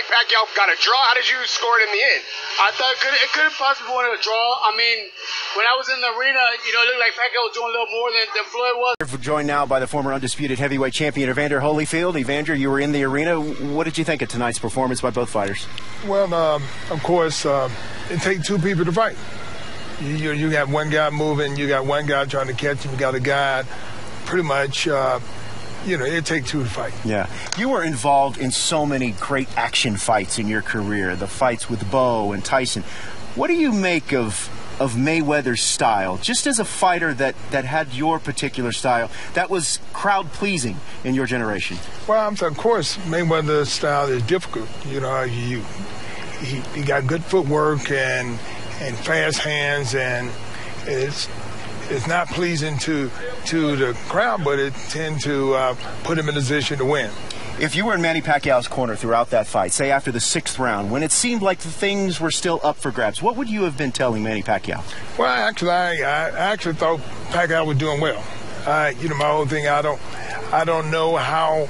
like Pacquiao got a draw? How did you score it in the end? I thought it could have possibly won a draw. I mean, when I was in the arena, it looked like Pacquiao was doing a little more than Floyd was. We're joined now by the former undisputed heavyweight champion Evander Holyfield. Evander, you were in the arena. What did you think of tonight's performance by both fighters? Well, of course, it takes two people to fight. You got one guy moving, you got one guy trying to catch him, you got a guy pretty much, it takes two to fight. Yeah. You were involved in so many great action fights in your career, the fights with Bo and Tyson. What do you make of Mayweather's style, just as a fighter that had your particular style, that was crowd-pleasing in your generation? Well, of course, Mayweather's style is difficult. He got good footwork and fast hands, and it's not pleasing to the crowd, but it tends to put him in a position to win. If you were in Manny Pacquiao's corner throughout that fight, say after the 6th round, when it seemed like the things were still up for grabs, what would you have been telling Manny Pacquiao? Well, I actually thought Pacquiao was doing well. My whole thing, I don't know how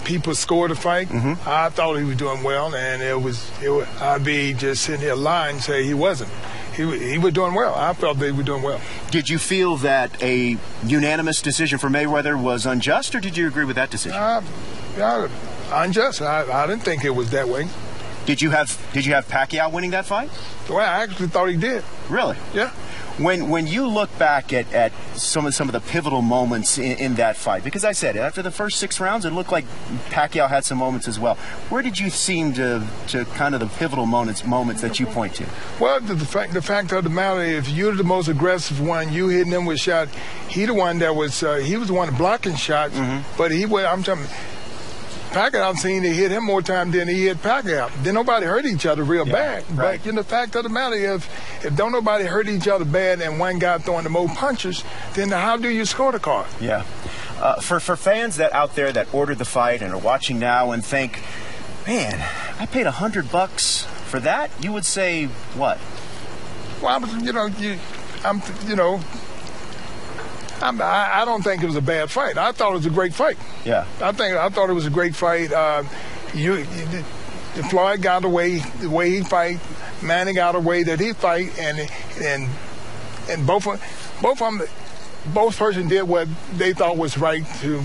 people scored the fight. Mm-hmm. I thought he was doing well, and I'd be just sitting here lying and say he wasn't. He was doing well. I felt they were doing well. Did you feel that a unanimous decision for Mayweather was unjust, or did you agree with that decision? Unjust. I didn't think it was that way. Did you have Pacquiao winning that fight? Well, I actually thought he did. Really? Yeah. When you look back at some of the pivotal moments in that fight, because I said after the first 6 rounds, it looked like Pacquiao had some moments as well. Where did you seem to kind of the pivotal moments that you point to? Well, the fact of the matter, if you're the most aggressive one, you hitting him with shot. He the one that was he was the one blocking shots, mm-hmm. But I'm telling you, Pacquiao, I've seen he hit him more time than he hit Pacquiao. Then nobody hurt each other real bad. Right. But the fact of the matter is, if don't nobody hurt each other bad and one guy throwing the more punches, then how do you score the card? Yeah. For fans that out there that ordered the fight and are watching now and think, man, I paid $100 for that, you would say what? Well, I don't think it was a bad fight. I thought it was a great fight. Yeah. I thought it was a great fight. Floyd got the way he fight. Manny got a way that he fight, and both persons did what they thought was right to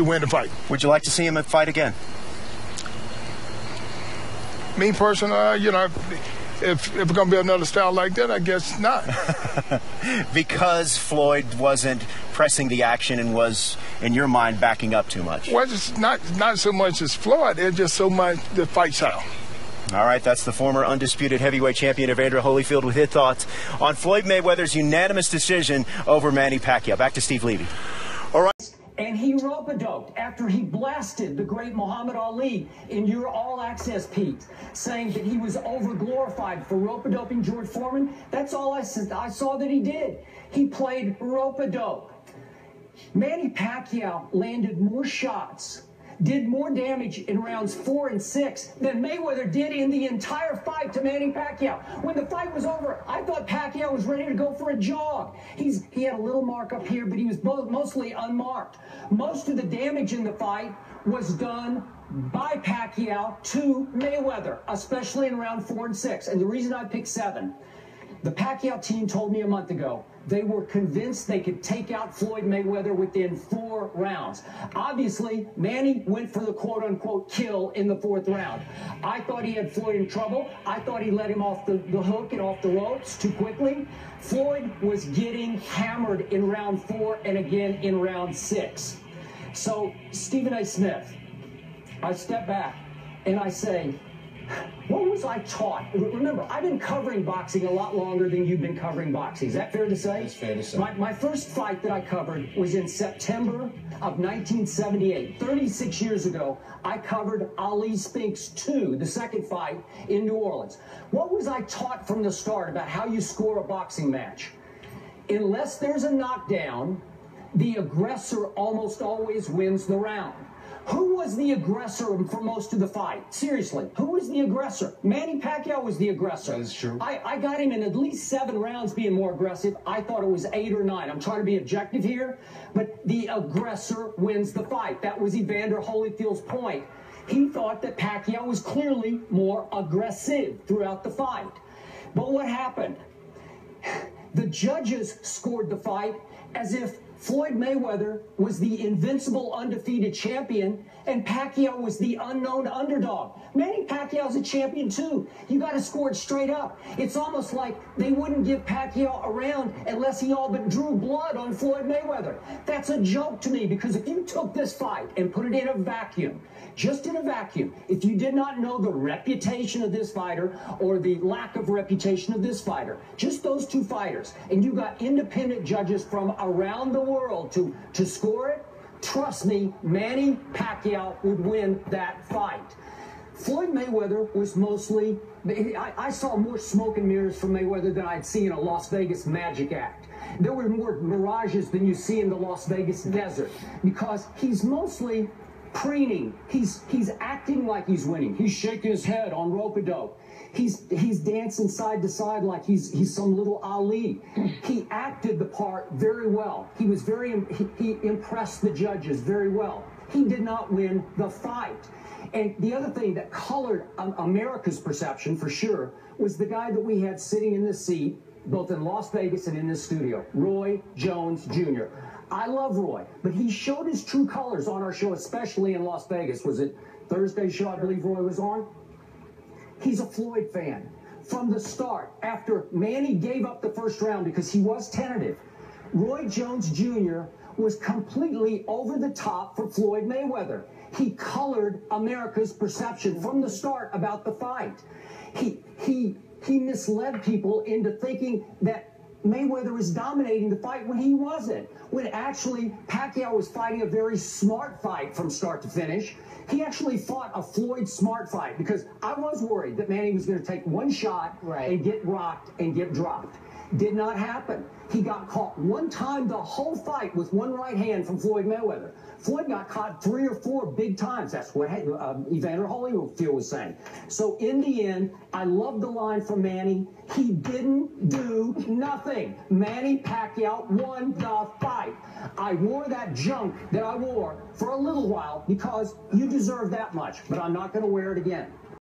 win the fight. Would you like to see him fight again? Me personally, if it's going to be another style like that, I guess not. Because Floyd wasn't pressing the action and was, in your mind, backing up too much. Well, it's not so much as Floyd, it's just so much the fight style. All right, that's the former undisputed heavyweight champion Evander Holyfield with his thoughts on Floyd Mayweather's unanimous decision over Manny Pacquiao. Back to Steve Levy. All right. And he rope-a-doped after he blasted the great Muhammad Ali in your all-access, Pete, saying that he was over-glorified for rope-a-doping George Foreman. That's all I saw that he did. He played rope-a-dope. Manny Pacquiao landed more shots, did more damage in rounds 4 and 6 than Mayweather did in the entire fight to Manny Pacquiao. When the fight was over, I thought Pacquiao was ready to go for a jog. He had a little mark up here, but he was mostly unmarked. Most of the damage in the fight was done by Pacquiao to Mayweather, especially in round 4 and 6. And the reason I picked 7, the Pacquiao team told me a month ago they were convinced they could take out Floyd Mayweather within 4 rounds. Obviously, Manny went for the quote-unquote kill in the 4th round. I thought he had Floyd in trouble. I thought he let him off the hook and off the ropes too quickly. Floyd was getting hammered in round 4 and again in round 6. So, Stephen A. Smith, I step back and I say, what was I taught? Remember, I've been covering boxing a lot longer than you've been covering boxing. Is that fair to say? That's fair to say. My first fight that I covered was in September of 1978. 36 years ago, I covered Ali Spinks 2, the second fight in New Orleans. What was I taught from the start about how you score a boxing match? Unless there's a knockdown, the aggressor almost always wins the round. Who was the aggressor for most of the fight? Seriously, who was the aggressor? Manny Pacquiao was the aggressor. That is true. I got him in at least 7 rounds being more aggressive. I thought it was 8 or 9. I'm trying to be objective here, but the aggressor wins the fight. That was Evander Holyfield's point. He thought that Pacquiao was clearly more aggressive throughout the fight. But what happened? The judges scored the fight as if Floyd Mayweather was the invincible, undefeated champion, and Pacquiao was the unknown underdog. Manny Pacquiao's a champion too. You got to score it straight up. It's almost like they wouldn't give Pacquiao a round unless he all but drew blood on Floyd Mayweather. That's a joke to me, because if you took this fight and put it in a vacuum, just in a vacuum, if you did not know the reputation of this fighter or the lack of reputation of this fighter, just those two fighters, and you got independent judges from around the world to score it, trust me, Manny Pacquiao would win that fight. Floyd Mayweather was mostly, I saw more smoke and mirrors from Mayweather than I'd seen in a Las Vegas magic act. There were more mirages than you see in the Las Vegas desert, because he's mostly preening. He's acting like he's winning. He's shaking his head on rope-a-dope. He's dancing side to side like he's some little Ali. He acted the part very well. He impressed the judges very well. He did not win the fight. And the other thing that colored America's perception, for sure, was the guy that we had sitting in this seat, both in Las Vegas and in this studio, Roy Jones Jr. I love Roy, but he showed his true colors on our show, especially in Las Vegas. Was it Thursday's show, I believe Roy was on? He's a Floyd fan. From the start, after Manny gave up the first round because he was tentative, Roy Jones Jr. was completely over the top for Floyd Mayweather. He colored America's perception from the start about the fight. He misled people into thinking that Mayweather was dominating the fight when he wasn't. When actually Pacquiao was fighting a very smart fight from start to finish. He actually fought a Floyd smart fight, because I was worried that Manny was going to take one shot and get rocked and get dropped. Did not happen. He got caught one time the whole fight with one right hand from Floyd Mayweather. Floyd got caught 3 or 4 big times. That's what Evander Holyfield was saying. So in the end, I love the line from Manny. He didn't do nothing. Manny Pacquiao won the fight. I wore that junk that I wore for a little while because you deserve that much, but I'm not going to wear it again.